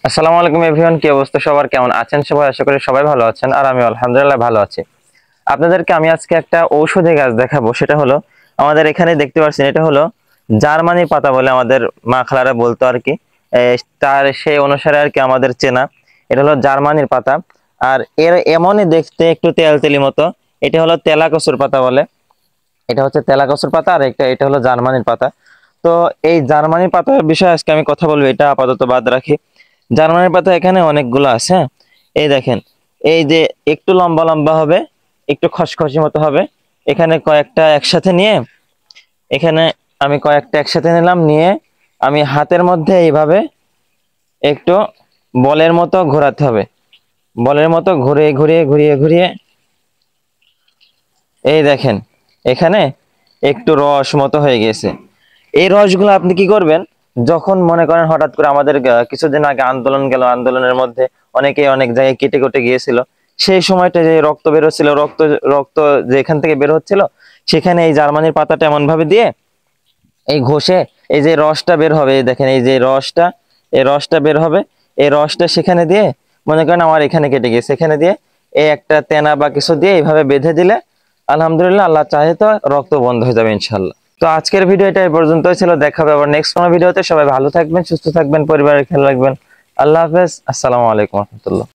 আসসালামু আলাইকুম এভরিওয়ান, কি অবস্থা সবার, কেমন আছেন সবাই? আশা করি সবাই ভালো আছেন আর আমি আলহামদুলিল্লাহ ভালো আছি। আপনাদেরকে আমি আজকে একটা ঔষধি গাছ দেখাবো। সেটা হলো আমাদের এখানে দেখতে পাচ্ছেন, এটা হলো জার্মানি পাতা বলে আমাদের মা খালারা বলতো আর কি। তার সেই অনুসারে আর কি আমাদের চেনা, এটা হলো জার্মানির পাতা। আর এর এমনই দেখতে একটু তেলতেলি মতো। এটা হলো তেলাকসুর পাতা বলে। এটা হচ্ছে তেলাকসুর পাতা, আর এটা হলো জার্মানির পাতা। তো এই জার্মানির পাতার বিষয়ে আজকে আমি কথা বলবো, এটা আপাতত বাদ রাখি। জার্মানির পাতা এখানে অনেকগুলো আছে, হ্যাঁ। এই দেখেন, এই যে একটু লম্বা লম্বা হবে, একটু খসখসি মতো হবে। এখানে কয়েকটা একসাথে নিয়ে, এখানে আমি কয়েকটা একসাথে নিলাম, নিয়ে আমি হাতের মধ্যে এইভাবে একটু বলের মতো ঘোরাতে হবে। বলের মতো ঘুরিয়ে ঘুরিয়ে ঘুরিয়ে ঘুরিয়ে এই দেখেন, এখানে একটু রস মতো হয়ে গেছে। এই রসগুলো আপনি কি করবেন, যখন মনে করেন হঠাৎ করে আমাদের কিছুদিন আগে আন্দোলন গেল, আন্দোলনের মধ্যে অনেকেই অনেক জায়গায় কেটে কেটে গিয়েছিল। সেই সময়টা যে রক্ত বের হচ্ছিল, রক্ত রক্ত যেখান থেকে বের হচ্ছিল, সেখানে এই জার্মানির পাতাটা এমন ভাবে দিয়ে এই ঘষে এই যে রসটা বের হবে, এই দেখেন এই যে রসটা, এই রসটা বের হবে। এই রসটা সেখানে দিয়ে, মনে করেন আমার এখানে কেটে গেছে, এখানে দিয়ে এই একটা তেনা বা কিছু দিয়ে এইভাবে বেঁধে দিলে আলহামদুলিল্লাহ, আল্লাহ চাহে তো রক্ত বন্ধ হয়ে যাবে ইনশাল্লাহ। তো আজকের ভিডিও এটা এই পর্যন্তই ছিল। দেখা হবে আবার নেক্সট কোনো ভিডিওতে। সবাই ভালো থাকবেন, সুস্থ থাকবেন, পরিবারের খেয়াল রাখবেন। আল্লাহ হাফেজ, আসসালামু আলাইকুম রহমতুল্লাহ।